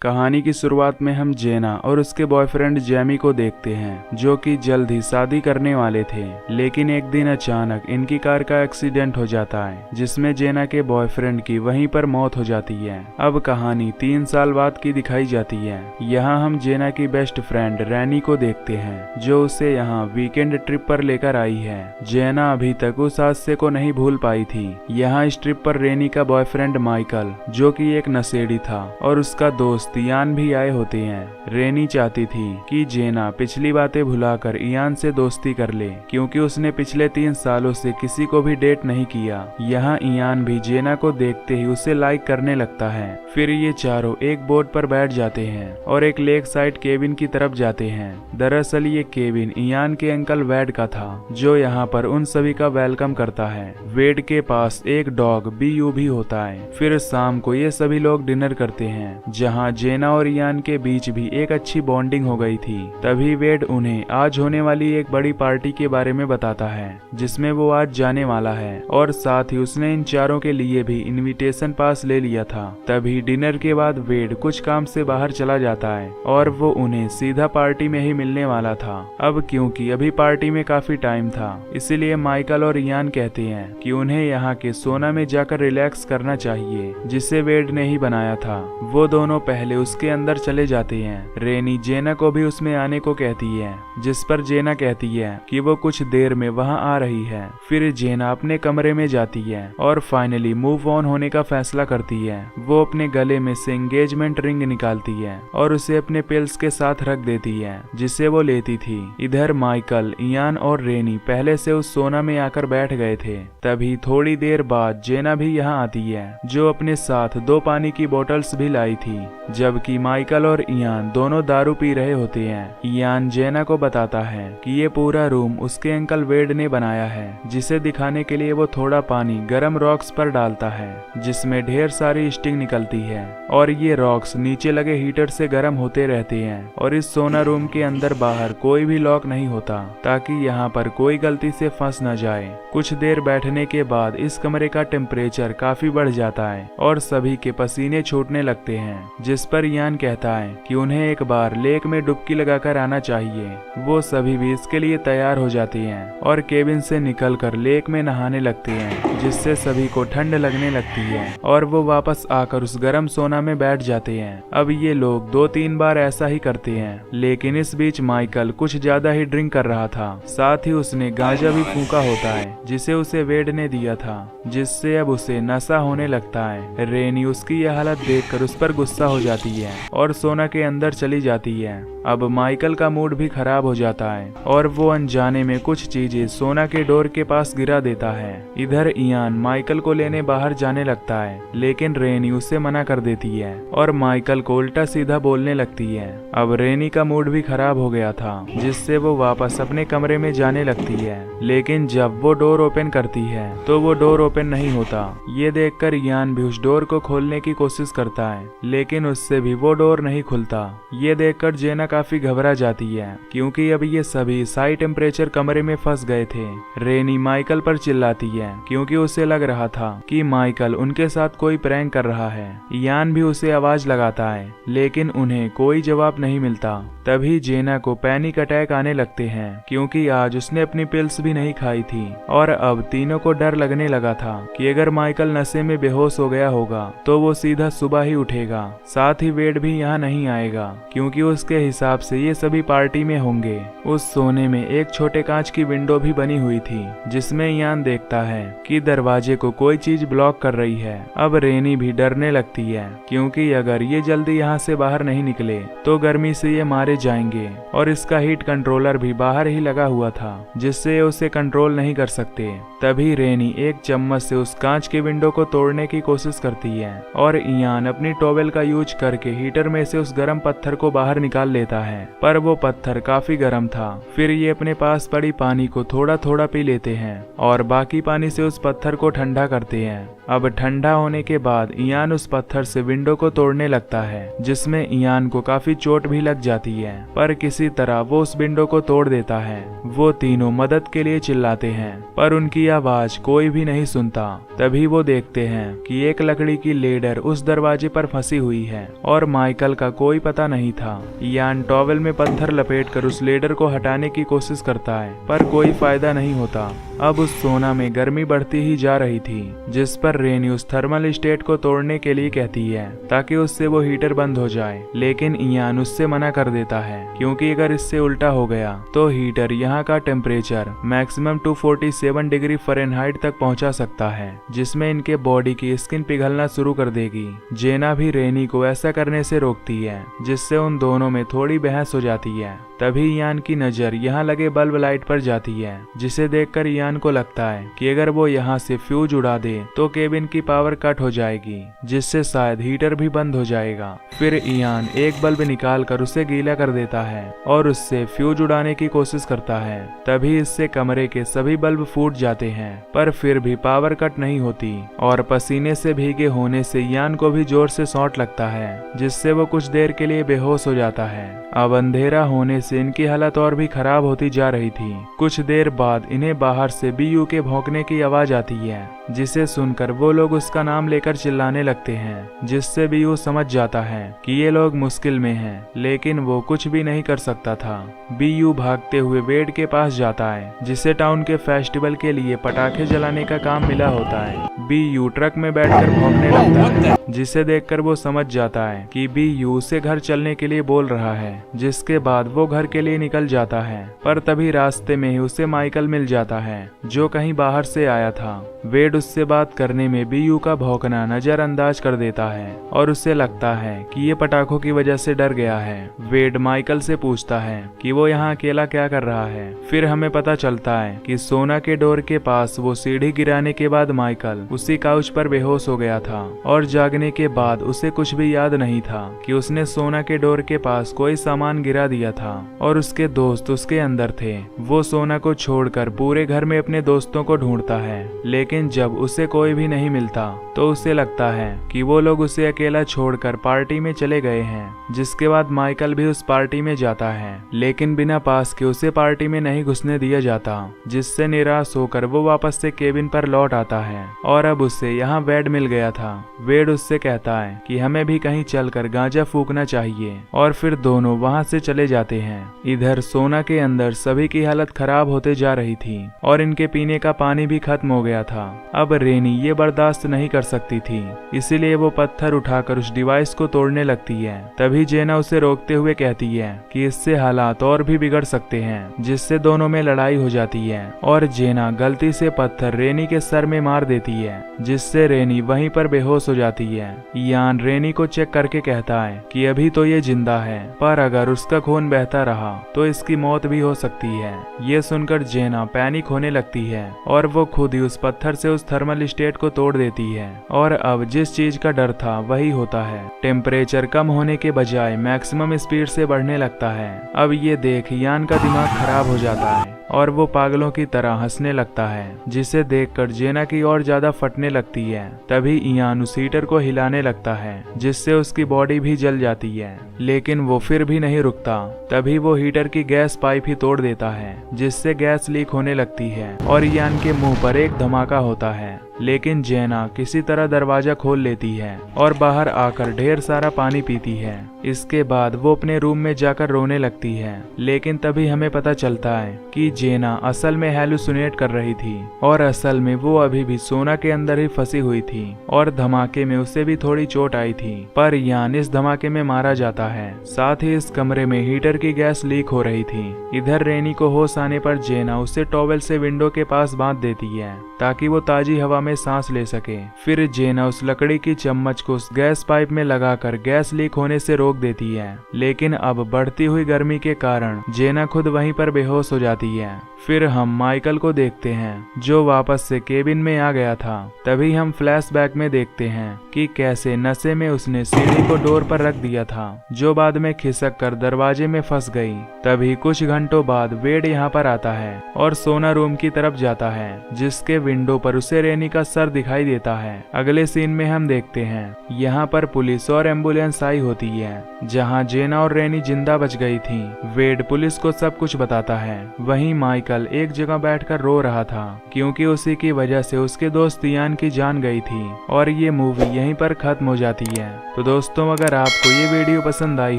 कहानी की शुरुआत में हम जेना और उसके बॉयफ्रेंड जैमी को देखते हैं, जो कि जल्द ही शादी करने वाले थे। लेकिन एक दिन अचानक इनकी कार का एक्सीडेंट हो जाता है, जिसमें जेना के बॉयफ्रेंड की वहीं पर मौत हो जाती है। अब कहानी 3 साल बाद की दिखाई जाती है। यहाँ हम जेना की बेस्ट फ्रेंड रैनी को देखते हैं, जो उसे यहाँ वीकेंड ट्रिप पर लेकर आई है। जेना अभी तक उस हादसे को नहीं भूल पाई थी। यहाँ इस ट्रिप पर रैनी का बॉयफ्रेंड माइकल, जो कि एक नशेड़ी था, और उसका दोस्त इयान भी आए होते हैं। रैनी चाहती थी कि जेना पिछली बातें भुलाकर इयान से दोस्ती कर ले, क्योंकि उसने पिछले 3 सालों से किसी को भी डेट नहीं किया। यहाँ इयान भी जेना को देखते ही उसे लाइक करने लगता है। फिर ये चारों एक बोट पर बैठ जाते हैं और एक लेक साइड केबिन की तरफ जाते हैं। दरअसल ये केबिन इयान के अंकल वेड का था, जो यहाँ पर उन सभी का वेलकम करता है। वेड के पास एक डॉग बीयू भी होता है। फिर शाम को ये सभी लोग डिनर करते हैं, जहाँ जेना और इयान के बीच भी एक अच्छी बॉन्डिंग हो गई थी। तभी वेड उन्हें आज होने वाली एक बड़ी पार्टी के बारे में बताता है, जिसमें वो आज जाने वाला है, और साथ ही उसने इन चारों के लिए भी इनविटेशन पास ले लिया था। तभी डिनर के बाद वेड कुछ काम से बाहर चला जाता है और वो उन्हें सीधा पार्टी में ही मिलने वाला था। अब क्योंकि अभी पार्टी में काफी टाइम था, इसीलिए माइकल और इयान कहते हैं कि उन्हें यहाँ के सोना में जाकर रिलैक्स करना चाहिए, जिसे वेड ने ही बनाया था। वो दोनों पहले उसके अंदर चले जाते हैं। रैनी जेना को भी उसमें आने को कहती है, जिस पर जेना कहती है कि वो कुछ देर में वहां आ रही है। फिर जेना अपने कमरे में जाती है और फाइनली मूव ऑन होने का फैसला करती है। वो अपने गले में से एंगेजमेंट रिंग निकालती है और उसे अपने पिल्स के साथ रख देती है, जिसे वो लेती थी। इधर माइकल, इयान और रैनी पहले से उस सोना में आकर बैठ गए थे। तभी थोड़ी देर बाद जेना भी यहाँ आती है, जो अपने साथ 2 पानी की बोतल्स भी लाई थी। जबकि माइकल और इयान दोनों दारू पी रहे होते हैं। इयान जेना को बताता है कि ये पूरा रूम उसके अंकल वेड ने बनाया है, जिसे दिखाने के लिए वो थोड़ा पानी गरम रॉक्स पर डालता है, जिसमें ढेर सारी स्टिंग निकलती है, और ये रॉक्स नीचे लगे हीटर से गर्म होते रहते हैं। और इस सोना रूम के अंदर बाहर कोई भी लॉक नहीं होता, ताकि यहाँ पर कोई गलती से फंस न जाए। कुछ देर बैठने के बाद इस कमरे का टेम्परेचर काफी बढ़ जाता है और सभी के पसीने छूटने लगते हैं, जिस पर इयान कहता है कि उन्हें एक बार लेक में डुबकी लगाकर आना चाहिए। वो सभी भी इसके लिए तैयार हो जाती हैं और केबिन से निकलकर लेक में नहाने लगते हैं, जिससे सभी को ठंड लगने लगती है और वो वापस आकर उस गर्म सोना में बैठ जाते हैं। अब ये लोग 2-3 बार ऐसा ही करते हैं, लेकिन इस बीच माइकल कुछ ज्यादा ही ड्रिंक कर रहा था। साथ ही उसने गांजा भी फूंका होता है, जिसे उसे वेड ने दिया था, जिससे अब उसे नशा होने लगता है। रैनी उसकी यह हालत देखकर उस पर गुस्सा हो जाती है और सोना के अंदर चली जाती है। अब माइकल का मूड भी खराब हो जाता है और वो अनजाने में कुछ चीजें सोना के डोर के पास गिरा देता है। इधर इयान माइकल को लेने बाहर जाने लगता है, लेकिन रैनी उसे मना कर देती है और माइकल को उल्टा सीधा बोलने लगती है। अब रैनी का मूड भी खराब हो गया था, जिससे वो वापस अपने कमरे में जाने लगती है। लेकिन जब वो डोर ओपन करती है तो वो डोर ओपन नहीं होता। ये देखकर इयान भी उस डोर को खोलने की कोशिश करता है, लेकिन उससे भी वो डोर नहीं खुलता। ये देखकर जेना काफी घबरा जाती है, क्योंकि अब ये सभी हाई टेम्परेचर कमरे में फंस गए थे। रैनी माइकल पर चिल्लाती है, क्योंकि उसे लग रहा था कि माइकल उनके साथ कोई प्रैंक कर रहा है। इयान भी उसे आवाज लगाता है, लेकिन उन्हें कोई जवाब नहीं मिलता। तभी जेना को पैनिक अटैक आने लगते हैं, क्योंकि आज उसने अपनी पिल्स भी नहीं खाई थी और अब तीनों को डर लगने लगा था कि अगर माइकल नशे में बेहोश हो गया होगा तो वो सीधा सुबह ही उठेगा। साथ ही वेड भी यहाँ नहीं आएगा, क्योंकि उसके हिसाब से ये सभी पार्टी में होंगे। उस सोने में एक छोटे कांच की विंडो भी बनी हुई थी, जिसमें इयान देखता है कि दरवाजे को कोई चीज ब्लॉक कर रही है। अब रैनी भी डरने लगती है, क्योंकि अगर ये जल्दी यहाँ से बाहर नहीं निकले तो गर्मी से ये मारे जाएंगे, और इसका हीट कंट्रोलर भी बाहर ही लगा हुआ था, जिससे उसे कंट्रोल नहीं कर सकते। तभी रैनी एक चम्मच से उस कांच के विंडो को तोड़ने की कोशिश करती है और इयान अपनी टॉवेल का यूज करके हीटर में से उस गर्म पत्थर को बाहर निकाल लेता है, पर वो पत्थर काफी गर्म था। फिर ये अपने पास पड़ी पानी को थोड़ा थोड़ा पी लेते हैं और बाकी पानी से उस पत्थर को ठंडा करते हैं। अब ठंडा होने के बाद इयान उस पत्थर से विंडो को तोड़ने लगता है, जिसमें इयान को काफी चोट भी लग जाती है, पर किसी तरह वो उस विंडो को तोड़ देता है। वो तीनों मदद के लिए चिल्लाते हैं, पर उनकी आवाज कोई भी नहीं सुनता। तभी वो देखते हैं कि एक लकड़ी की लेडर उस दरवाजे पर फंसी हुई है, और माइकल का कोई पता नहीं था। यान टॉवेल में पत्थर लपेटकर उस लेडर को हटाने की कोशिश करता है, पर कोई फायदा नहीं होता। अब उस सोना में गर्मी बढ़ती ही जा रही थी, जिस पर रेनी उस थर्मल स्टेट को तोड़ने के लिए कहती है ताकि उससे वो हीटर बंद हो जाए, लेकिन इयान उससे मना कर देता है क्योंकि अगर इससे उल्टा हो गया तो हीटर यहाँ का टेम्परेचर मैक्सिमम 247 डिग्री फ़ारेनहाइट तक पहुंचा सकता है, जिसमें इनके बॉडी की स्किन पिघलना शुरू कर देगी। जेना भी रेनी को ऐसा करने से रोकती है, जिससे उन दोनों में थोड़ी बहस हो जाती है। तभी इयान की नजर यहाँ लगे बल्ब लाइट पर जाती है, जिसे देखकर इयान को लगता है कि अगर वो यहाँ से फ्यूज उड़ा दे तो केबिन की पावर कट हो जाएगी, जिससे शायद हीटर भी बंद हो जाएगा। फिर इयान एक बल्ब निकाल कर उसे गीला कर देता है और उससे फ्यूज उड़ाने की कोशिश करता है। तभी इससे कमरे के सभी बल्ब फूट जाते हैं, पर फिर भी पावर कट नहीं होती और पसीने से भीगे होने से इयान को भी जोर से शॉट लगता है, जिससे वो कुछ देर के लिए बेहोश हो जाता है। अब अंधेरा होने से इनकी हालत और भी खराब होती जा रही थी। कुछ देर बाद इन्हें बाहर से बीयू के भौंकने की आवाज आती है, जिसे सुनकर वो लोग उसका नाम लेकर चिल्लाने लगते हैं, जिससे बीयू समझ जाता है कि ये लोग मुश्किल में हैं, लेकिन वो कुछ भी नहीं कर सकता था। बीयू भागते हुए वेड के पास जाता है, जिसे टाउन के फेस्टिवल के लिए पटाखे जलाने का काम मिला होता है। बीयू ट्रक में बैठकर भौंकने लगता है, जिसे देखकर वो समझ जाता है कि बीयू उसे घर चलने के लिए बोल रहा है, जिसके बाद वो घर के लिए निकल जाता है। पर तभी रास्ते में ही उसे माइकल मिल जाता है, जो कहीं बाहर से आया था। वेड उससे बात करने में बीयू का भौंकना नजरअंदाज कर देता है और उसे लगता है कि ये पटाखों की वजह से डर गया है। वेड माइकल से पूछता है कि वो यहाँ अकेला क्या कर रहा है। फिर हमें पता चलता है कि सोना के डोर के पास वो सीढ़ी गिराने के बाद माइकल उसी काउच पर बेहोश हो गया था और जागने के बाद उसे कुछ भी याद नहीं था कि उसने सोना के डोर के पास कोई सामान गिरा दिया था और उसके दोस्त उसके अंदर थे। वो सोना को छोड़कर पूरे घर में अपने दोस्तों को ढूंढता है, लेकिन जब उसे कोई भी नहीं मिलता तो उसे लगता है कि वो लोग उसे अकेला छोड़कर पार्टी में चले गए हैं। जिसके बाद माइकल भी उस पार्टी में जाता है, लेकिन बिना पास के उसे पार्टी में नहीं घुसने दिया जाता, जिससे निराश होकर वो वापस से केबिन पर लौट आता है और अब उसे यहाँ वेड मिल गया था। वेड उससे कहता है कि हमें भी कहीं चलकर गांजा फूकना चाहिए और फिर दोनों वहाँ से चले जाते हैं। इधर सोना के अंदर सभी की हालत खराब होते जा रही थी और इनके पीने का पानी भी खत्म हो गया था। अब रेनी ये बर्दाश्त नहीं कर सकती थी, इसीलिए वो पत्थर उठाकर उस डिवाइस को तोड़ने लगती है। तभी जेना उसे रोकते हुए कहती है कि इससे हालात और भी बिगड़ सकते हैं, जिससे दोनों में लड़ाई हो जाती है और जेना गलती से पत्थर रेनी के सर में मार देती है, जिससे रेनी वहीं पर बेहोश हो जाती है। यान रेनी को चेक करके कहता है कि अभी तो ये जिंदा है, पर अगर उसका खून बहता रहा तो इसकी मौत भी हो सकती है। ये सुनकर जेना पैनिक होने लगती है और वो खुद ही उस पत्थर से उस थर्मल स्टेट को तोड़ देती है और अब जिस चीज का डर था वही होता है। टेम्परेचर कम होने के बजाय मैक्सिमम स्पीड से बढ़ने लगता है। अब ये देख यान का दिमाग खराब हो जाता है और वो पागलों की तरह हंसने लगता है, जिसे देखकर जेना की और ज्यादा फटने लगती है। तभी इयान उस हीटर को हिलाने लगता है, जिससे उसकी बॉडी भी जल जाती है, लेकिन वो फिर भी नहीं रुकता। तभी वो हीटर की गैस पाइप ही तोड़ देता है, जिससे गैस लीक होने लगती है और इयान के मुंह पर एक धमाका होता है। लेकिन जेना किसी तरह दरवाजा खोल लेती है और बाहर आकर ढेर सारा पानी पीती है। इसके बाद वो अपने रूम में जाकर रोने लगती है, लेकिन तभी हमें पता चलता है कि जेना असल में हैलुसिनेट कर रही थी और असल में वो अभी भी सोना के अंदर ही फंसी हुई थी और धमाके में उसे भी थोड़ी चोट आई थी। पर यान इस धमाके में मारा जाता है। साथ ही इस कमरे में हीटर की गैस लीक हो रही थी। इधर रेनी को होश आने पर जेना उसे टॉवेल से विंडो के पास बांध देती है ताकि वो ताजी हवा में सांस ले सके। फिर जेना उस लकड़ी की चम्मच को उस गैस पाइप में लगाकर गैस लीक होने से रोक देती है, लेकिन अब बढ़ती हुई गर्मी के कारण जेना खुद वहीं पर बेहोश हो जाती है। फिर हम माइकल को देखते हैं, जो वापस से केबिन में आ गया था। तभी हम फ्लैशबैक में देखते हैं कि कैसे नशे में उसने सीढ़ी को डोर पर रख दिया था, जो बाद में खिसक कर दरवाजे में फंस गई। तभी कुछ घंटों बाद वेड यहाँ पर आता है और सोना रूम की तरफ जाता है, जिसके विंडो पर उसे रेनी का का सर दिखाई देता है। अगले सीन में हम देखते हैं यहाँ पर पुलिस और एम्बुलेंस आई होती है, जहाँ जेना और रेनी जिंदा बच गई थी। वेड पुलिस को सब कुछ बताता है। वहीं माइकल एक जगह बैठकर रो रहा था, क्योंकि उसी की वजह से उसके दोस्त इयान की जान गई थी। और ये मूवी यहीं पर खत्म हो जाती है। तो दोस्तों, अगर आपको ये वीडियो पसंद आई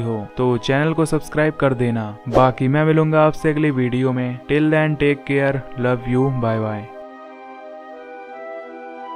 हो तो चैनल को सब्सक्राइब कर देना। बाकी मैं मिलूंगा आपसे अगली वीडियो में। Till then take care, love you, bye bye.